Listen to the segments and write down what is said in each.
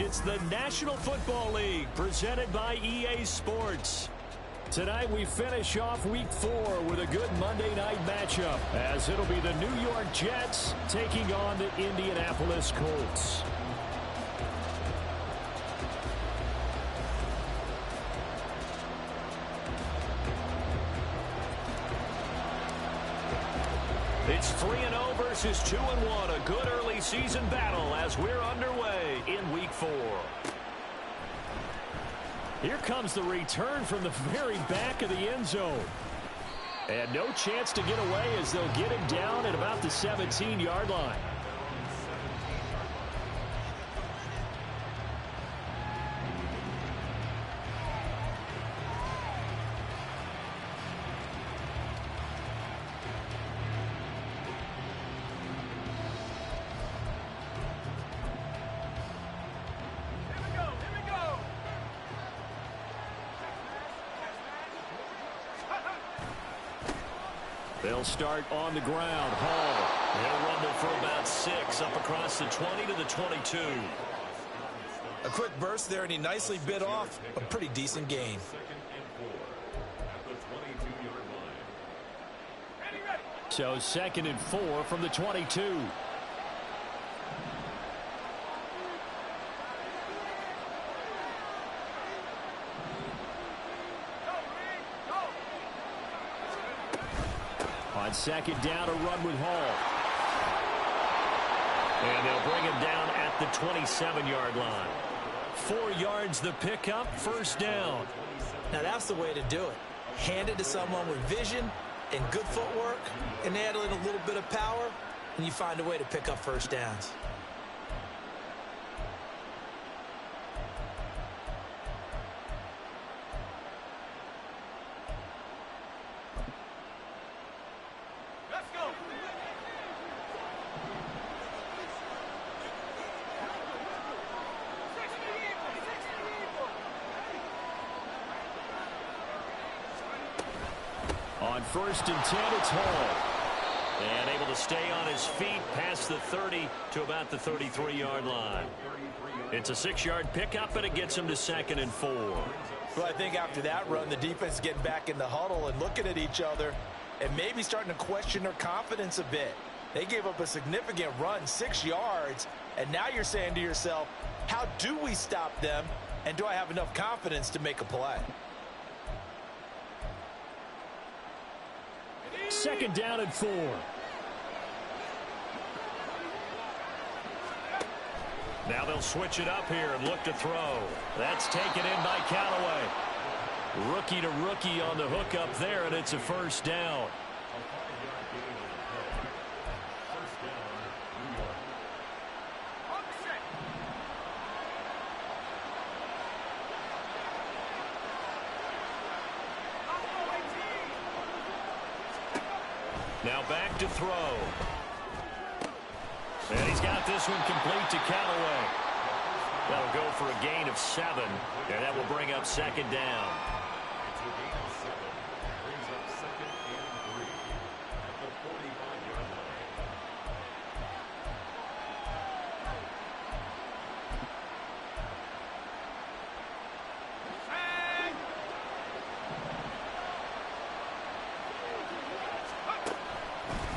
It's the National Football League presented by EA Sports. Tonight we finish off Week 4 with a good Monday night matchup, as it'll be the New York Jets taking on the Indianapolis Colts. It's 3-0 versus 2-1, a good early season battle as we're underway in Week 4. Here comes the return from the very back of the end zone. And no chance to get away as they'll get him down at about the 17-yard line. They'll start on the ground. Hall. They'll rumble for about 6 up across the 20 to the 22. A quick burst there, and he nicely bit off a pretty decent gain. So 2nd and 4 from the 22. On 2nd down, a run with Hall. And they'll bring him down at the 27-yard line. 4 yards the pickup, 1st down. Now that's the way to do it. Hand it to someone with vision and good footwork, and add in a little bit of power, and you find a way to pick up 1st downs. On 1st and 10, it's Hall. And able to stay on his feet past the 30 to about the 33-yard line. It's a 6-yard pickup, and it gets him to 2nd and 4. Well, I think after that run, the defense is getting back in the huddle and looking at each other and maybe starting to question their confidence a bit. They gave up a significant run, 6 yards, and now you're saying to yourself, how do we stop them, and do I have enough confidence to make a play? 2nd down and 4. Now they'll switch it up here and look to throw. That's taken in by Callaway. Rookie to rookie on the hook up there, and it's a 1st down. Now back to throw. And he's got this one complete to Callaway. That'll go for a gain of 7, and that will bring up 2nd down.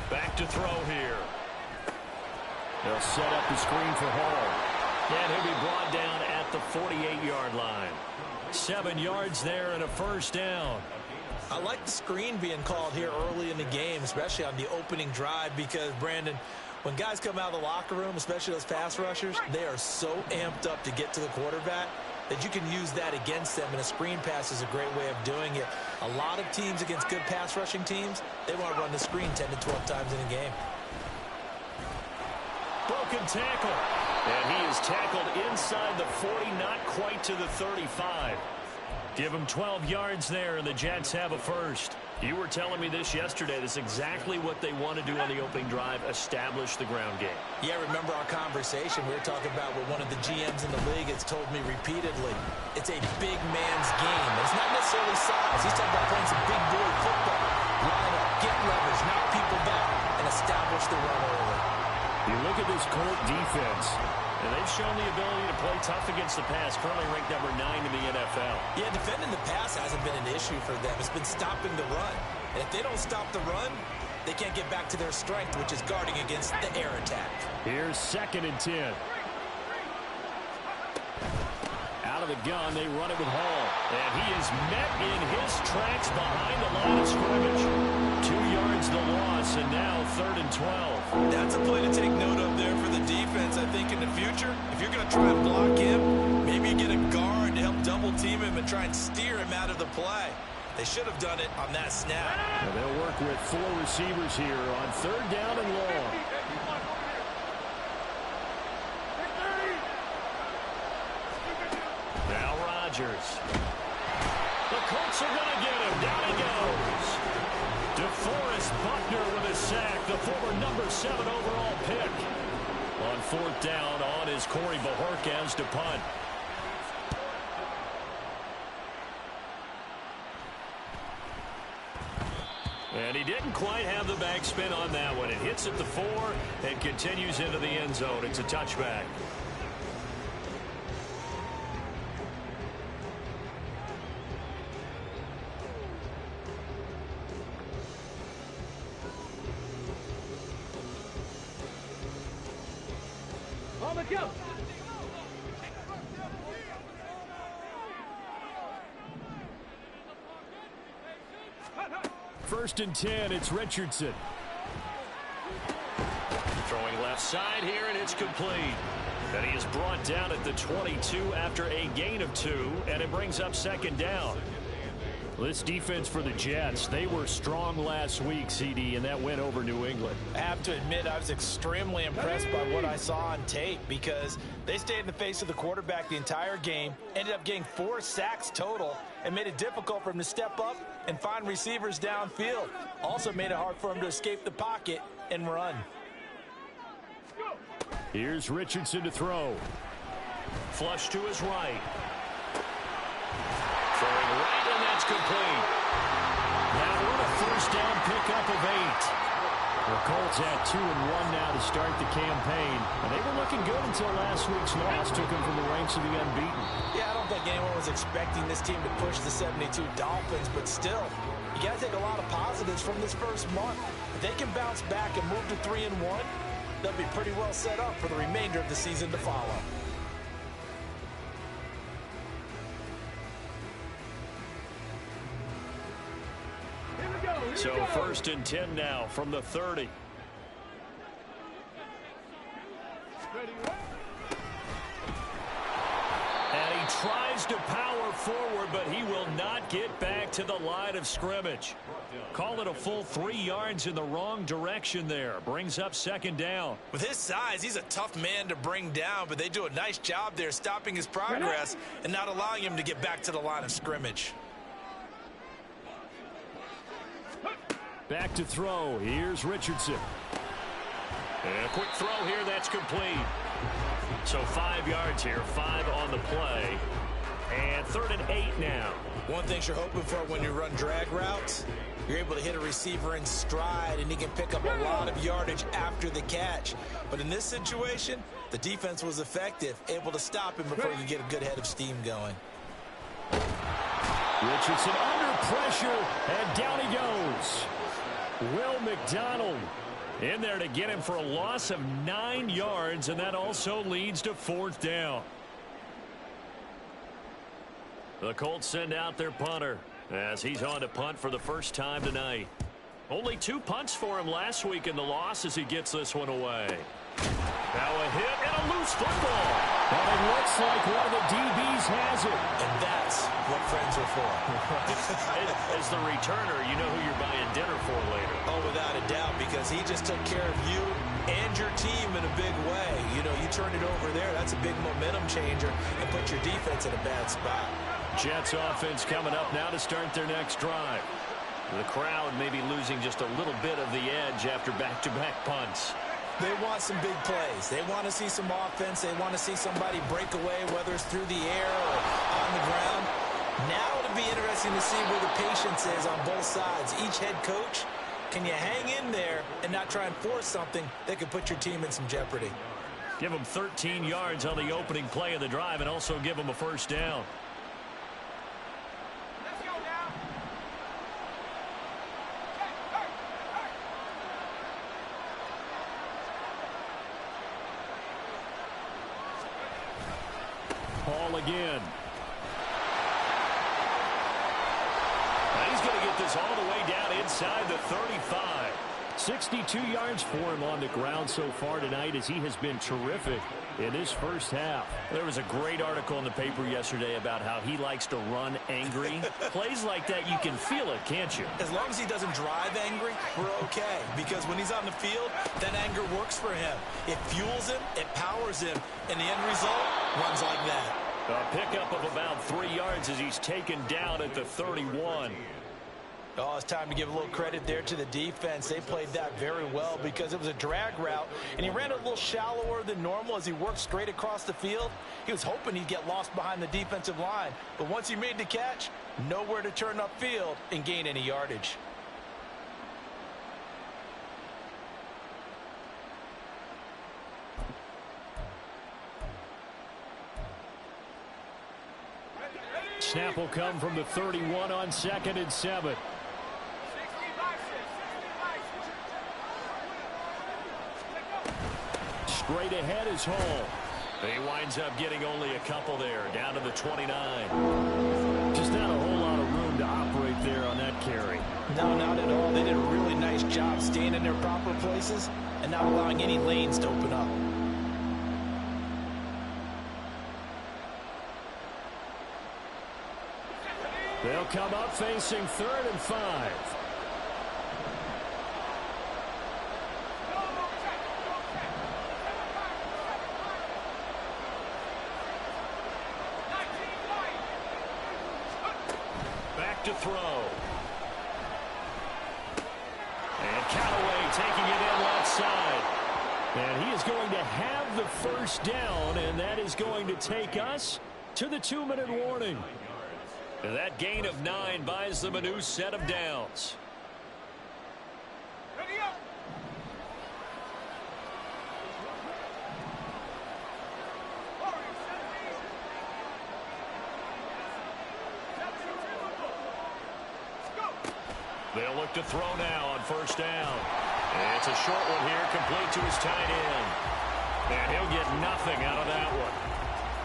Back to throw here. They'll set up the screen for Hall. And he'll be brought down at the 48-yard line. 7 yards there and a 1st down. I like the screen being called here early in the game, especially on the opening drive, because, Brandon, when guys come out of the locker room, especially those pass rushers, they are so amped up to get to the quarterback that you can use that against them, and a screen pass is a great way of doing it. A lot of teams against good pass rushing teams, they want to run the screen 10 to 12 times in a game. Broken tackle. And he is tackled inside the 40, not quite to the 35. Give him 12 yards there, and the Jets have a 1st. You were telling me this yesterday. This is exactly what they want to do on the opening drive, establish the ground game. Yeah, remember our conversation. We were talking about what one of the GMs in the league has told me repeatedly. It's a big man's game. It's not necessarily size. He's talking about playing some big boy football. Line up, get leverage, knock people back, and establish the run early. You look at this Colt defense. And they've shown the ability to play tough against the pass, currently ranked number 9 in the NFL. Yeah, defending the pass hasn't been an issue for them. It's been stopping the run. And if they don't stop the run, they can't get back to their strength, which is guarding against the air attack. Here's 2nd and 10. Out of the gun, they run it with Hall. And he is met in his tracks behind the line of scrimmage. 2 yards the loss, and now 3rd and 12. That's a play to take note of there for the defense. I think in the future, if you're going to try and block him, maybe you get a guard to help double team him and try and steer him out of the play. They should have done it on that snap. Now they'll work with 4 receivers here on 3rd down and long. Now Rodgers. The Colts are going to get him. Down he goes. DeForest Buckner with a sack, the former number 7 overall pick. On 4th down, on is Corey Bojorquez to punt. And he didn't quite have the backspin on that one. It hits at the 4 and continues into the end zone. It's a touchback. On the go. 1st and 10, it's Richardson. Throwing left side here, and it's complete. And he is brought down at the 22 after a gain of 2, and it brings up 2nd down. This defense for the Jets, they were strong last week, CD, and that went over New England. I have to admit, I was extremely impressed by what I saw on tape because they stayed in the face of the quarterback the entire game, ended up getting 4 sacks total, and made it difficult for him to step up and find receivers downfield. Also made it hard for him to escape the pocket and run. Here's Richardson to throw. Flush to his right. Throwing right, and that's complete. Now what a 1st down pickup of 8. The Colts at 2-1 now to start the campaign. And they were looking good until last week's loss took them from the ranks of the unbeaten. Yeah, I don't think anyone was expecting this team to push the 72 Dolphins, but still, you got to take a lot of positives from this first month. If they can bounce back and move to 3-1, they'll be pretty well set up for the remainder of the season to follow. So 1st and 10 now from the 30. And he tries to power forward, but he will not get back to the line of scrimmage. Call it a full 3 yards in the wrong direction there. Brings up 2nd down. With his size, he's a tough man to bring down, but they do a nice job there stopping his progress and not allowing him to get back to the line of scrimmage. Back to throw. Here's Richardson. And a quick throw here. That's complete. So 5 yards here. 5 on the play. And 3rd and 8 now. One thing you're hoping for when you run drag routes, you're able to hit a receiver in stride, and he can pick up a lot of yardage after the catch. But in this situation, the defense was effective, able to stop him before you get a good head of steam going. Richardson under pressure, and down he goes. Will McDonald in there to get him for a loss of 9 yards, and that also leads to 4th down. The Colts send out their punter as he's on to punt for the first time tonight. Only 2 punts for him last week in the loss as he gets this one away. Now a hit and a loose football. And it looks like one of the DBs has it. And that's what friends are for. As the returner, you know who you're buying dinner for later. Oh, without a doubt, because he just took care of you and your team in a big way. You know, you turn it over there, that's a big momentum changer and put your defense in a bad spot. Jets offense coming up now to start their next drive. The crowd may be losing just a little bit of the edge after back-to-back punts. They want some big plays. They want to see some offense. They want to see somebody break away, whether it's through the air or on the ground. Now it'll be interesting to see where the patience is on both sides. Each head coach, can you hang in there and not try and force something that could put your team in some jeopardy? Give them 13 yards on the opening play of the drive and also give them a first down. Hall again. He's going to get this all the way down inside the 35. 62 yards for him on the ground so far tonight as he has been terrific in this first half. There was a great article in the paper yesterday about how he likes to run angry. Plays like that, you can feel it, can't you? As long as he doesn't drive angry, we're okay. Because when he's on the field, that anger works for him. It fuels him, it powers him, and the end result runs like that. A pickup of about 3 yards as he's taken down at the 31. Oh, it's time to give a little credit there to the defense. They played that very well because it was a drag route, and he ran a little shallower than normal as he worked straight across the field. He was hoping he'd get lost behind the defensive line, but once he made the catch, nowhere to turn upfield and gain any yardage. Snap will come from the 31 on 2nd and 7. Straight ahead is Hall. He winds up getting only a couple there, down to the 29. Just not a whole lot of room to operate there on that carry. No, not at all. They did a really nice job staying in their proper places and not allowing any lanes to open up. They'll come up facing 3rd and 5. Back to throw. And Callaway taking it in left side. And he is going to have the first down, and that is going to take us to the 2-minute warning. And that gain of 9 buys them a new set of downs. Ready up. They'll look to throw now on first down. And it's a short one here, complete to his tight end. And he'll get nothing out of that one.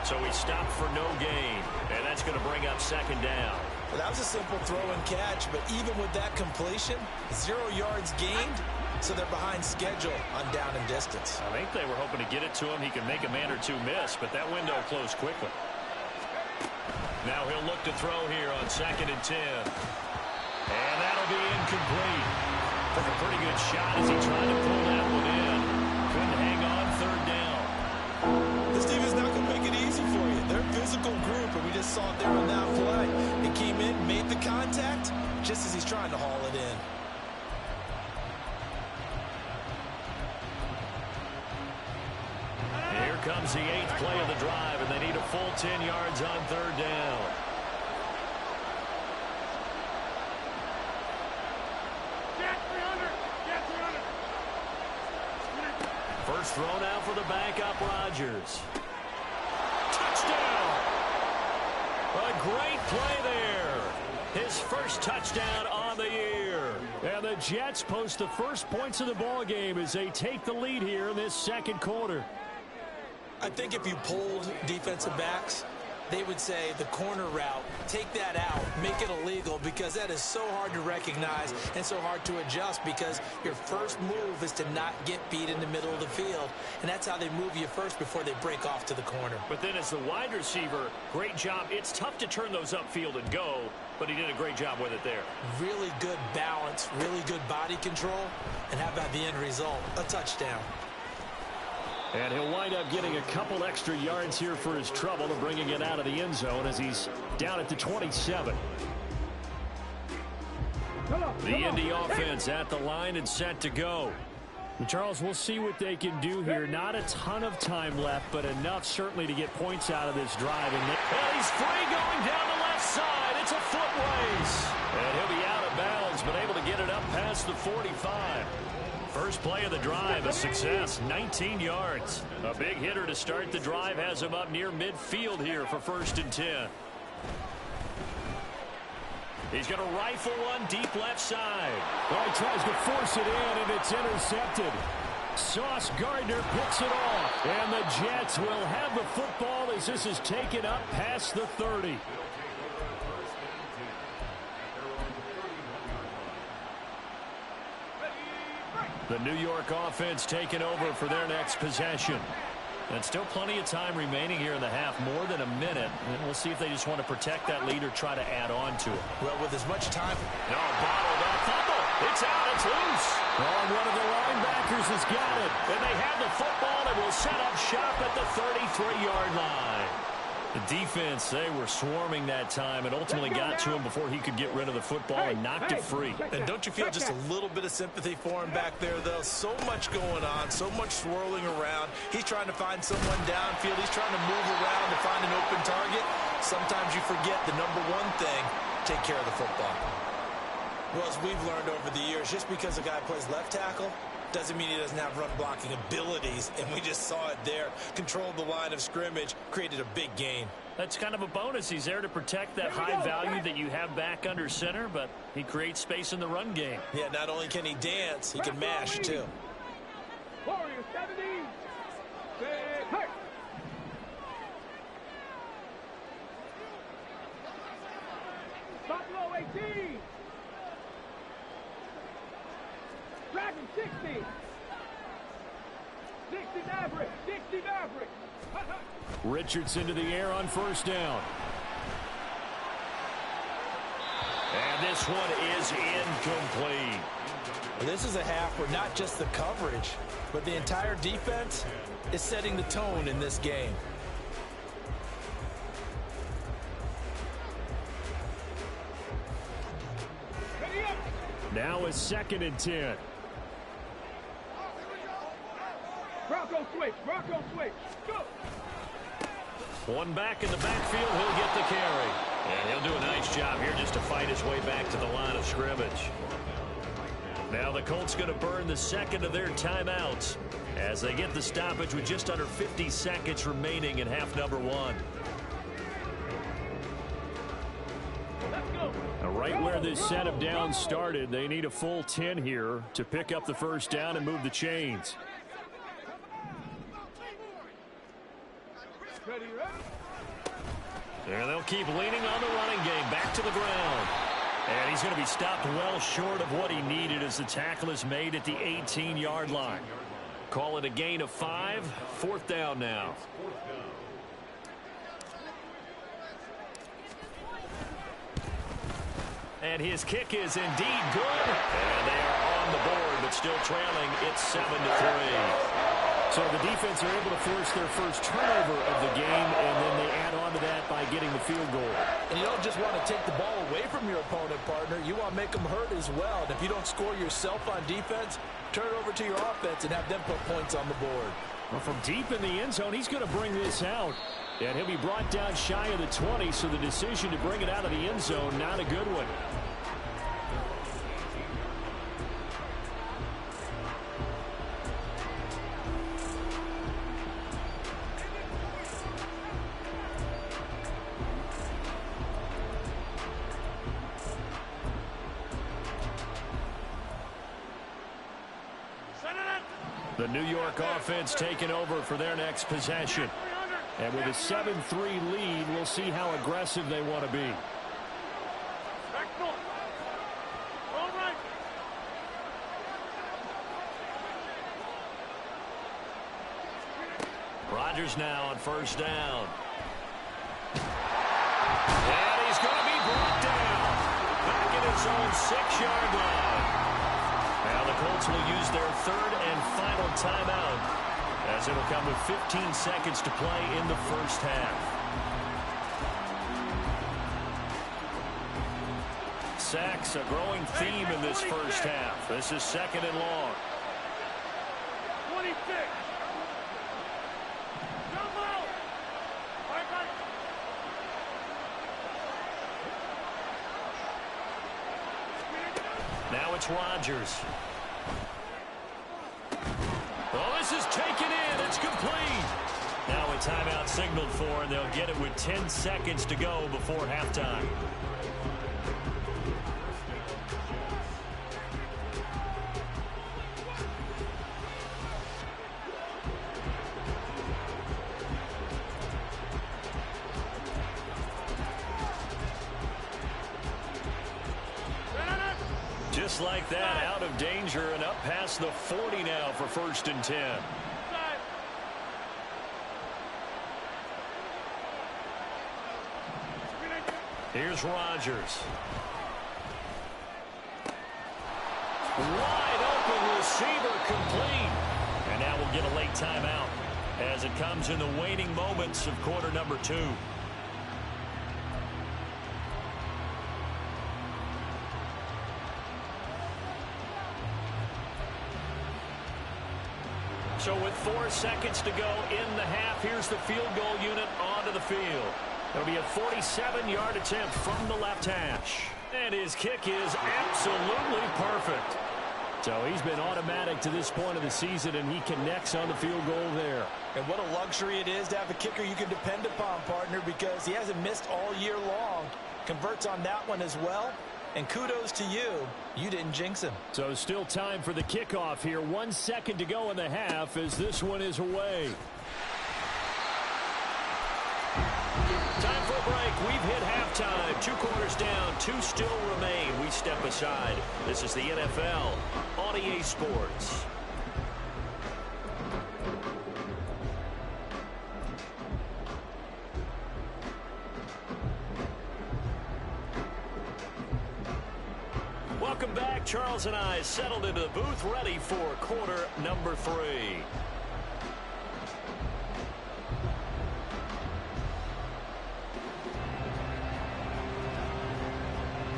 So he stopped for no gain, and that's going to bring up 2nd down. Well, that was a simple throw and catch, but even with that completion, 0 yards gained, so they're behind schedule on down and distance. I think they were hoping to get it to him. He could make a man or two miss, but that window closed quickly. Now he'll look to throw here on 2nd and 10. And that'll be incomplete. Took a pretty good shot as he tried to pull that one in. Couldn't hang on 3rd down. This team is not going to make it easy for you. They're a physical group, and we just saw it there on that play. It came in, made the contact, just as he's trying to haul it in. Here comes the 8th play of the drive, and they need a full 10 yards on 3rd down. First throw now for the backup Rodgers. Touchdown! A great play there. His first touchdown on the year. And the Jets post the first points of the ball game as they take the lead here in this 2nd quarter. I think if you polled defensive backs, they would say the corner route, take that out, make it illegal, because that is so hard to recognize and so hard to adjust, because your first move is to not get beat in the middle of the field, and that's how they move you first before they break off to the corner. But then as the wide receiver, great job. It's tough to turn those upfield and go, but he did a great job with it there. Really good balance, really good body control, and how about the end result? A touchdown. And he'll wind up getting a couple extra yards here for his trouble and bringing it out of the end zone as he's down at the 27. The Indy offense at the line and set to go. And Charles, we'll see what they can do here. Not a ton of time left, but enough certainly to get points out of this drive. And he's free going down the left side. It's a foot race. And he'll be out of bounds, but able to get it up past across the 45. First play of the drive, a success, 19 yards. A big hitter to start the drive has him up near midfield here for 1st and 10. He's going to rifle one deep left side. Well, he tries to force it in, and it's intercepted. Sauce Gardner picks it off. And the Jets will have the football as this is taken up past the 30. The New York offense taking over for their next possession. And still plenty of time remaining here in the half, more than a minute. And we'll see if they just want to protect that lead or try to add on to it. Well, with as much time. No, bottled up. Fumble. It's out. It's loose. Oh, one of the linebackers has got it. And they have the football and will set up shop at the 33-yard line. The defense, they were swarming that time and ultimately got to him before he could get rid of the football and knocked it free. And don't you feel just a little bit of sympathy for him back there, though? So much going on, so much swirling around. He's trying to find someone downfield. He's trying to move around to find an open target. Sometimes you forget the number one thing, take care of the football. Well, as we've learned over the years, just because a guy plays left tackle doesn't mean he doesn't have run blocking abilities, and we just saw it there. Controlled the line of scrimmage, created a big gain. That's kind of a bonus. He's there to protect that high value that you have back under center, but he creates space in the run game. Yeah, not only can he dance, he can mash, too. Warrior 70. Hey. Buffalo 18. Dragon 60. 60 Maverick. 60 Maverick. Richardson to the air on 1st down. And this one is incomplete. This is a half where not just the coverage, but the entire defense is setting the tone in this game. Now is 2nd and 10. Bronco switch. Bronco switch. Go. One back in the backfield, he'll get the carry. And he'll do a nice job here just to fight his way back to the line of scrimmage. Now the Colts going to burn the 2nd of their timeouts as they get the stoppage with just under 50 seconds remaining in half number 1. Now, right where this set of downs started, they need a full 10 here to pick up the 1st down and move the chains. And they'll keep leaning on the running game. Back to the ground. And he's going to be stopped well short of what he needed as the tackle is made at the 18-yard line. Call it a gain of 5. 4th down now. And his kick is indeed good. And they are on the board, but still trailing. It's 7-3. So the defense are able to force their first turnover of the game, and then they add on to that by getting the field goal. And you don't just want to take the ball away from your opponent, partner. You want to make them hurt as well. And if you don't score yourself on defense, turn it over to your offense and have them put points on the board. Well, from deep in the end zone, he's going to bring this out. And he'll be brought down shy of the 20, so the decision to bring it out of the end zone, not a good one. The New York offense taking over for their next possession. And with a 7-3 lead, we'll see how aggressive they want to be. Rodgers now on 1st down. And he's going to be brought down. Back at his own 6-yard line. Now the Colts will use their 3rd and final timeout, as it'll come with 15 seconds to play in the 1st half. Sacks, a growing theme in this 1st half. This is 2nd and long. 26. Now it's Rodgers. Oh, this is taken in. It's complete. Now a timeout signaled for, and they'll get it with 10 seconds to go before halftime. Just like that, out of danger and up past the 40 now for 1st and 10. Here's Rodgers. Wide open receiver complete. And now we'll get a late timeout as it comes in the waning moments of quarter number 2. So with 4 seconds to go in the half, here's the field goal unit onto the field. It'll be a 47-yard attempt from the left hash. And his kick is absolutely perfect. So he's been automatic to this point of the season, and he connects on the field goal there. And what a luxury it is to have a kicker you can depend upon, partner, because he hasn't missed all year long. Converts on that one as well. And kudos to you. You didn't jinx him. So still time for the kickoff here. 1 second to go in the half as this one is away. Time for a break. We've hit halftime. 2 quarters down. 2 still remain. We step aside. This is the NFL on EA Sports. Welcome back. Charles and I settled into the booth, ready for quarter number 3.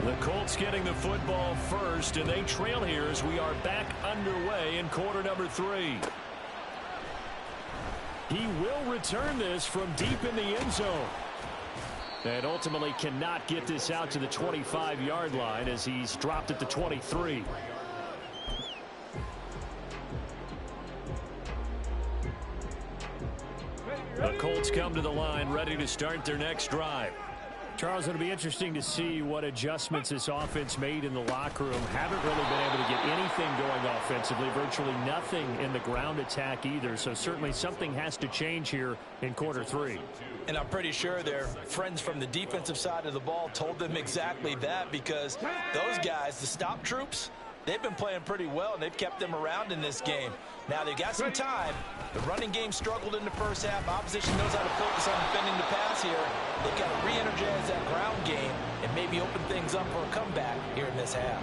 The Colts getting the football first, and they trail here as we are back underway in quarter number 3. He will return this from deep in the end zone. And ultimately cannot get this out to the 25-yard line as he's dropped at the 23. The Colts come to the line ready to start their next drive. Charles, it'll be interesting to see what adjustments this offense made in the locker room. Haven't really been able to get anything going offensively. Virtually nothing in the ground attack either. So certainly something has to change here in quarter 3. And I'm pretty sure their friends from the defensive side of the ball told them exactly that, because those guys, the stop troops, they've been playing pretty well, and they've kept them around in this game. Now they've got some time. The running game struggled in the first half. Opposition knows how to focus on defending the pass here. They've got to re-energize that ground game and maybe open things up for a comeback here in this half.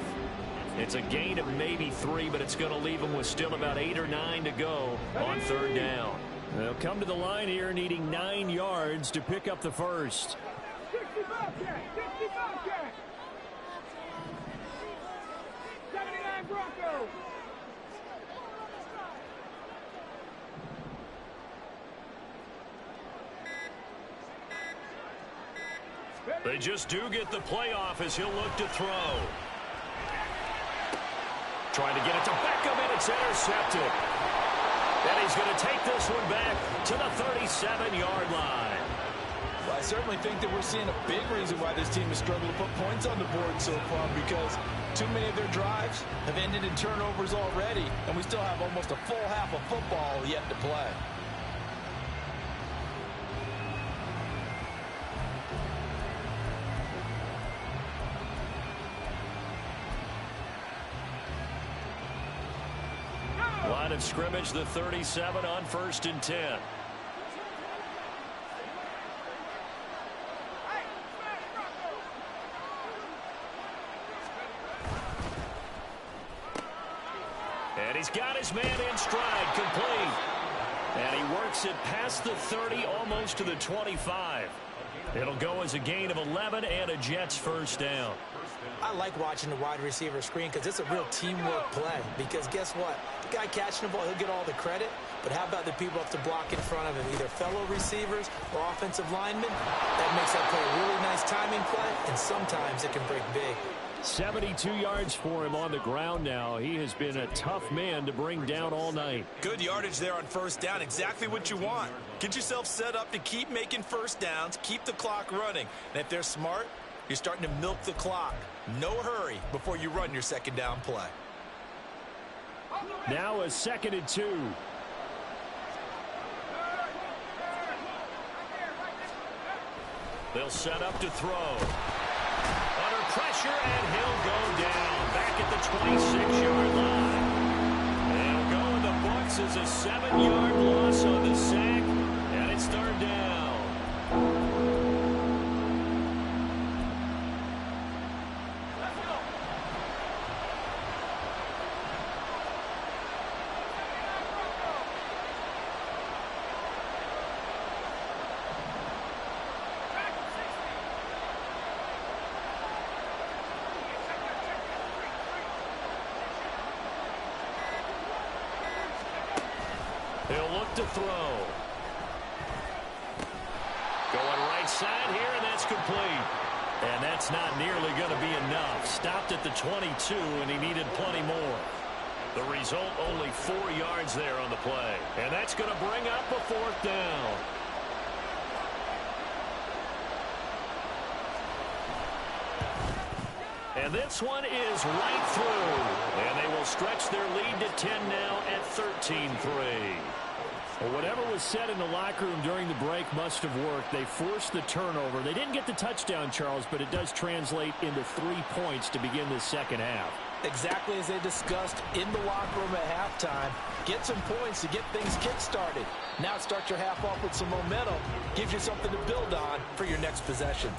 It's a gain of maybe 3, but it's going to leave them with still about 8 or 9 to go on 3rd down. They'll come to the line here needing 9 yards to pick up the first. 65 catch, 65 catch. 79 Broncos. They just do get the playoff as he'll look to throw. Trying to get it to Beckham, and it's intercepted. And he's going to take this one back to the 37-yard line. Well, I certainly think that we're seeing a big reason why this team has struggled to put points on the board so far, because too many of their drives have ended in turnovers already, and we still have almost a full half of football yet to play. Line of scrimmage, the 37 on 1st and 10. And he's got his man in stride, complete. And he works it past the 30, almost to the 25. It'll go as a gain of 11 and a Jets first down. I like watching the wide receiver screen because it's a real teamwork play. Because guess what? The guy catching the ball, he'll get all the credit. But how about the people have to block in front of him, either fellow receivers or offensive linemen? That makes that play a really nice timing play, and sometimes it can break big. 72 yards for him on the ground now. He has been a tough man to bring down all night. Good yardage there on first down. Exactly what you want. Get yourself set up to keep making first downs, keep the clock running. And if they're smart, you're starting to milk the clock. No hurry before you run your second down play. Now a 2nd and 2. They'll set up to throw. Under pressure, and he'll go down. Back at the 26-yard line. They'll go in the books as a 7-yard loss on the sack, and it's 3rd down. He'll look to throw. Going right side here, and that's complete. And that's not nearly going to be enough. Stopped at the 22, and he needed plenty more. The result, only 4 yards there on the play. And that's going to bring up a 4th down. And this one is right through. And they will stretch their lead to 10 now at 13-3. Well, whatever was said in the locker room during the break must have worked. They forced the turnover. They didn't get the touchdown, Charles, but it does translate into 3 points to begin the second half. Exactly as they discussed in the locker room at halftime. Get some points to get things kick-started. Now start your half off with some momentum. Gives you something to build on for your next possession.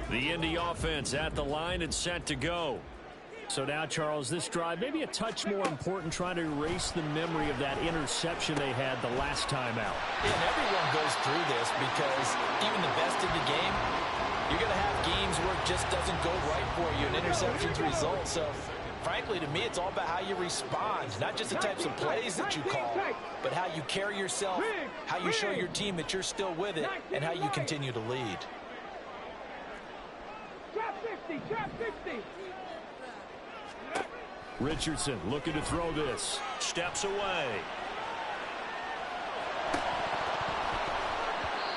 The Indy offense at the line and set to go. So now, Charles, this drive maybe a touch more important, trying to erase the memory of that interception they had the last time out. And everyone goes through this because even the best in the game, you're going to have games where it just doesn't go right for you, and interceptions result. So, frankly, to me, it's all about how you respond, not just the types of plays that you call, but how you carry yourself, how you show your team that you're still with it, and how you continue to lead. Drop 50, drop 50. Richardson looking to throw this. Steps away.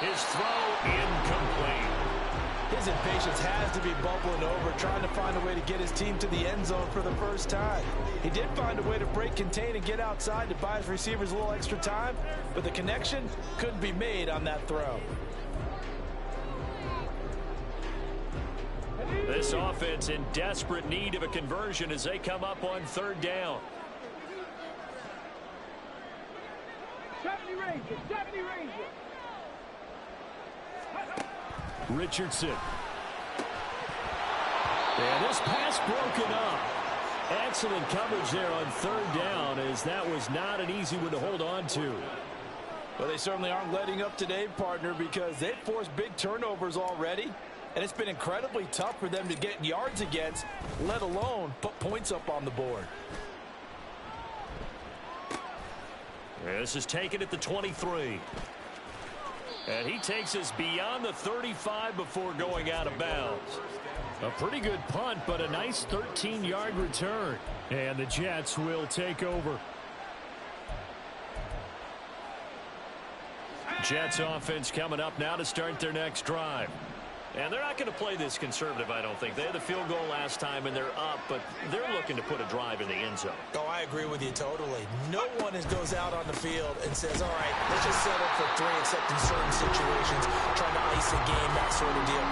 His throw incomplete. His impatience has to be bubbling over, trying to find a way to get his team to the end zone for the first time. He did find a way to break contain and get outside to buy his receivers a little extra time, but the connection couldn't be made on that throw. This offense in desperate need of a conversion as they come up on 3rd down. 70 Rangers, 70 Rangers. Richardson. And this pass broken up. Excellent coverage there on 3rd down, as that was not an easy one to hold on to. Well, they certainly aren't letting up today, partner, because they've forced big turnovers already. And it's been incredibly tough for them to get yards against, let alone put points up on the board. This is taken at the 23. And he takes us beyond the 35 before going out of bounds. A pretty good punt, but a nice 13-yard return. And the Jets will take over. Jets offense coming up now to start their next drive. And they're not going to play this conservative, I don't think. They had the field goal last time, and they're up, but they're looking to put a drive in the end zone. Oh, I agree with you totally. No one goes out on the field and says, all right, let's just settle for 3, except in certain situations, trying to ice a game, that sort of deal.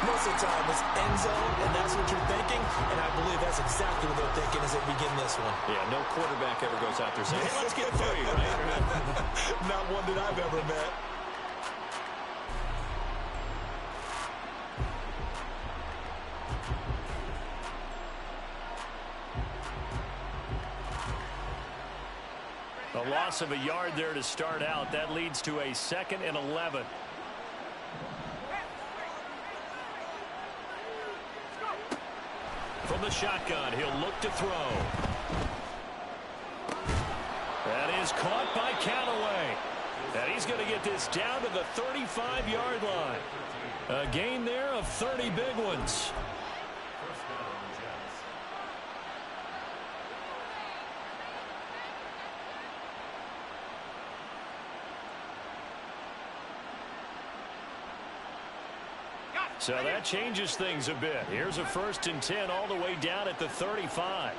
Most of the time, it's end zone, and that's what you're thinking, and I believe that's exactly what they're thinking as they begin this one. Yeah, no quarterback ever goes out there saying, hey, let's get 3, right? Not one that I've ever met. A loss of a yard there to start out. That leads to a 2nd and 11. From the shotgun, he'll look to throw. is caught by Callaway. And he's going to get this down to the 35-yard line. A gain there of 30 big ones. So that changes things a bit. Here's a 1st and 10 all the way down at the 35.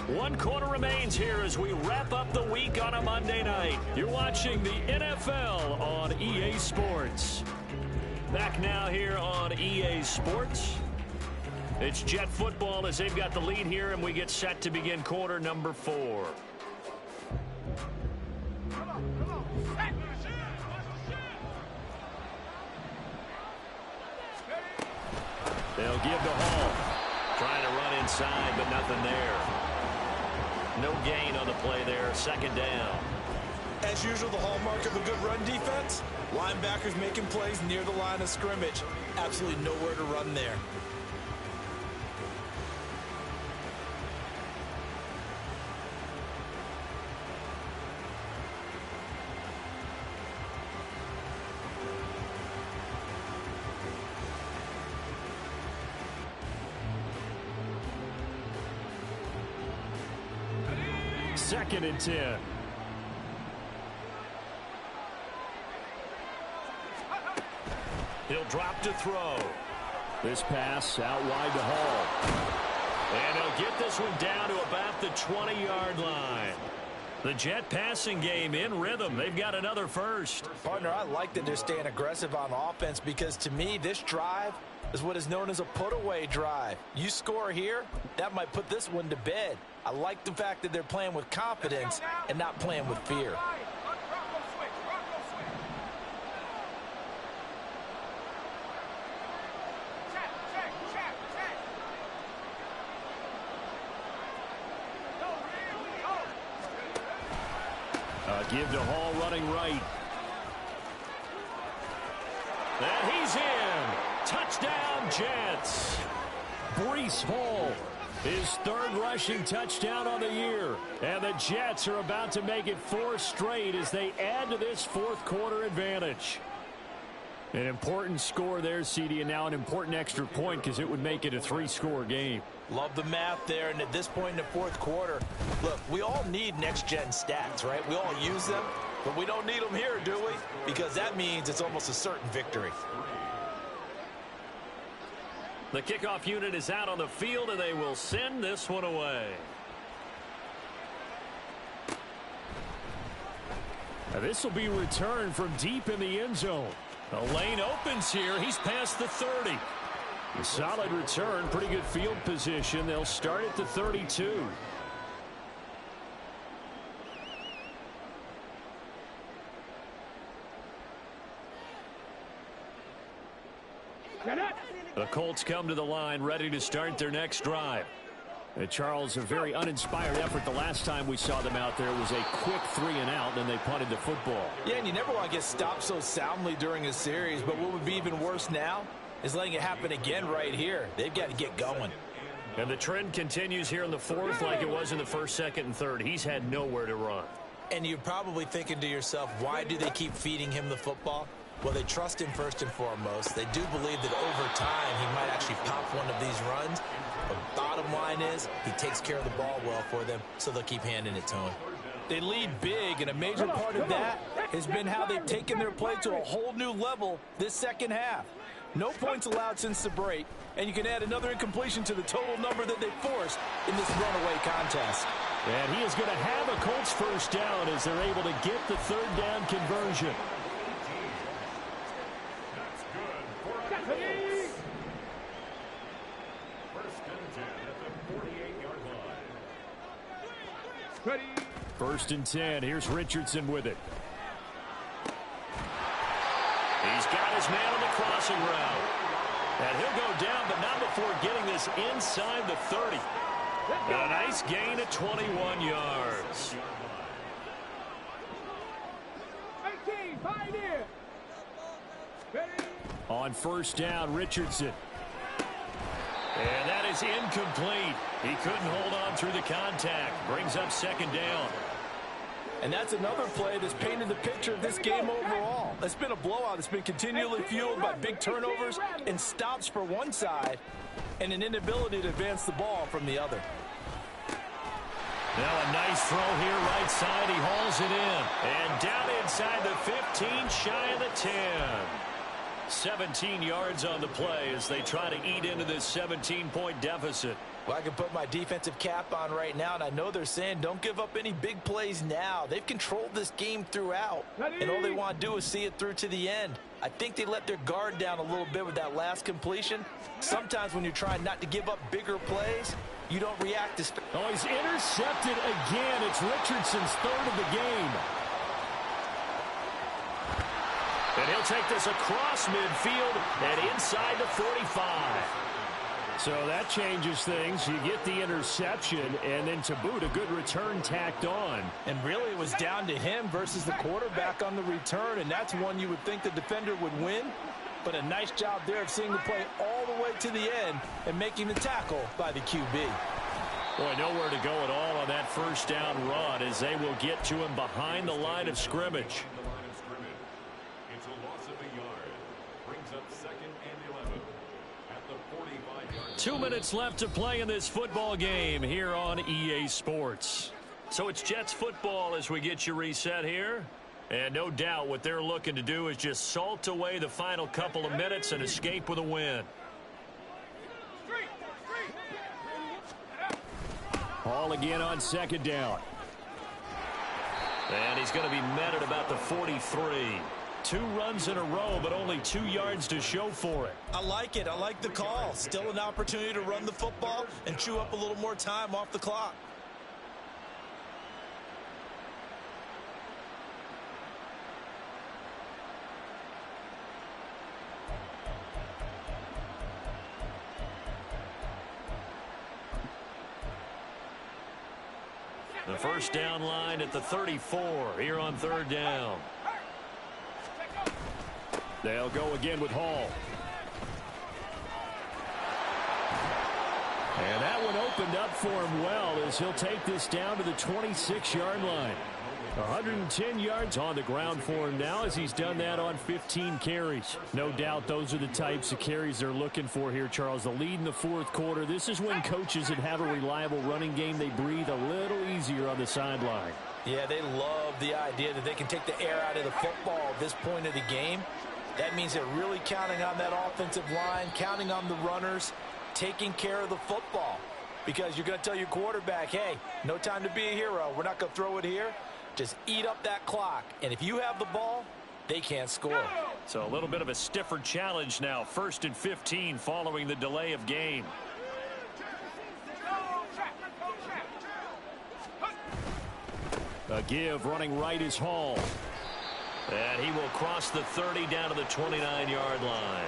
One quarter remains here as we wrap up the week on a Monday night. You're watching the NFL on EA Sports. Back now here on EA Sports. It's Jet football as they've got the lead here, and we get set to begin quarter number 4. They'll give to Hall. Trying to run inside, but nothing there. No gain on the play there. 2nd down. As usual, the hallmark of a good run defense, linebackers making plays near the line of scrimmage. Absolutely nowhere to run there. Second and 10. He'll drop to throw. This pass out wide to Hall. And he'll get this one down to about the 20-yard line. The Jet passing game in rhythm. They've got another first. Partner, I like that they're staying aggressive on offense because to me, this drive is what is known as a put-away drive. You score here, that might put this one to bed. I like the fact that they're playing with confidence and not playing with fear. Give to Hall running right. And he's in. Touchdown, Jets. Breece Hall, his 3rd rushing touchdown on the year. And the Jets are about to make it 4 straight as they add to this 4th quarter advantage. An important score there, CD, and now an important extra point because it would make it a 3-score game. Love the math there, and at this point in the 4th quarter, look, we all need next-gen stats, right? We all use them, but we don't need them here, do we? Because that means it's almost a certain victory. The kickoff unit is out on the field, and they will send this one away. Now this will be returned from deep in the end zone. The lane opens here. He's past the 30. A solid return, pretty good field position. They'll start at the 32. The Colts come to the line ready to start their next drive. Charles, a very uninspired effort. The last time we saw them out there was a quick 3 and out, and they punted the football. Yeah, and you never want to get stopped so soundly during a series, but what would be even worse now is letting it happen again right here. They've got to get going. And the trend continues here in the 4th like it was in the 1st, 2nd, and 3rd. He's had nowhere to run. And you're probably thinking to yourself, why do they keep feeding him the football? Well, they trust him first and foremost. They do believe that over time he might actually pop one of these runs. But bottom line is he takes care of the ball well for them, so they'll keep handing it to him. They lead big, and a major part of that has been how they've taken their play to a whole new level this 2nd half. No points allowed since the break, and you can add another incompletion to the total number that they forced in this runaway contest. And he is going to have a Colts first down as they're able to get the 3rd down conversion. First and 10. Here's Richardson with it. He's got his man on the crossing route. And he'll go down, but not before getting this inside the 30. And a nice gain of 21 yards. On first down, Richardson. And that is incomplete. He couldn't hold on through the contact. Brings up second down. And that's another play that's painted the picture of this game overall. It's been a blowout. It's been continually fueled by big turnovers and stops for one side and an inability to advance the ball from the other. Now a nice throw here right side. He hauls it in. And down inside the 15, shy of the 10. 17 yards on the play as they try to eat into this 17-point deficit. Well, I can put my defensive cap on right now, and I know they're saying don't give up any big plays now. They've controlled this game throughout, and all they want to do is see it through to the end. I think they let their guard down a little bit with that last completion. Sometimes when you're trying not to give up bigger plays, you don't react as fast. Oh, he's intercepted again. It's Richardson's third of the game. And he'll take this across midfield and inside the 45. So that changes things. You get the interception, and then to boot, a good return tacked on. And really, it was down to him versus the quarterback on the return, and that's one you would think the defender would win. But a nice job there of seeing the play all the way to the end and making the tackle by the QB. Boy, nowhere to go at all on that first down run as they will get to him behind the line of scrimmage. 2 minutes left to play in this football game here on EA Sports. So it's Jets football as we get you reset here. And no doubt what they're looking to do is just salt away the final couple of minutes and escape with a win. Hall again on second down. And he's going to be met at about the 43. 2 runs in a row, but only 2 yards to show for it. I like it. I like the call. Still an opportunity to run the football and chew up a little more time off the clock. The first down line at the 34 here on third down. They'll go again with Hall. And that one opened up for him well as he'll take this down to the 26-yard line. 110 yards on the ground for him now as he's done that on 15 carries. No doubt those are the types of carries they're looking for here, Charles. The lead in the fourth quarter. This is when coaches that have a reliable running game, they breathe a little easier on the sideline. Yeah, they love the idea that they can take the air out of the football at this point of the game. That means they're really counting on that offensive line, counting on the runners, taking care of the football. Because you're going to tell your quarterback, hey, no time to be a hero. We're not going to throw it here. Just eat up that clock. And if you have the ball, they can't score. So a little bit of a stiffer challenge now. 1st and 15 following the delay of game. A give running right is Hall. And he will cross the 30 down to the 29-yard line.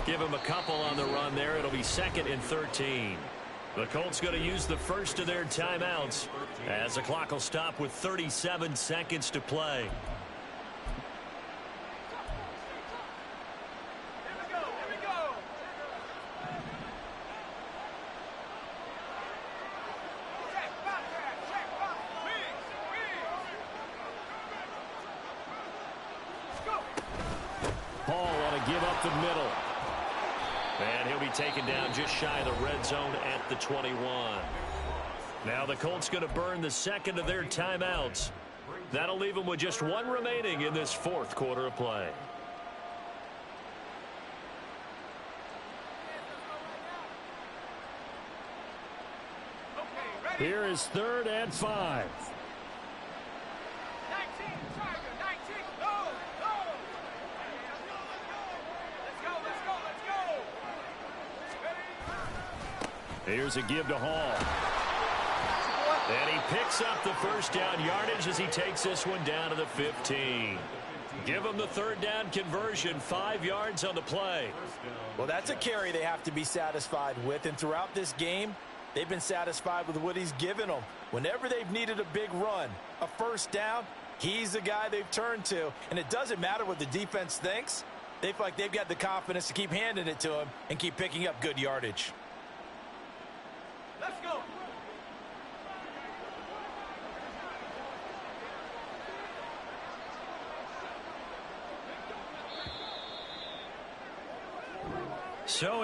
Give him a couple on the run there. It'll be 2nd and 13. The Colts going to use the first of their timeouts as the clock will stop with 37 seconds to play. Hall on a give up the middle. And he'll be taken down just shy of the red zone at the 21. Now the Colts going to burn the second of their timeouts. That'll leave them with just 1 remaining in this fourth quarter of play. Here is 3rd and 5. Here's a give to Hall. And he picks up the first down yardage as he takes this one down to the 15. Give him the 3rd down conversion, 5 yards on the play. Well, that's a carry they have to be satisfied with. And throughout this game, they've been satisfied with what he's given them. Whenever they've needed a big run, a first down, he's the guy they've turned to. And it doesn't matter what the defense thinks. They feel like they've got the confidence to keep handing it to him and keep picking up good yardage. Let's go. So it's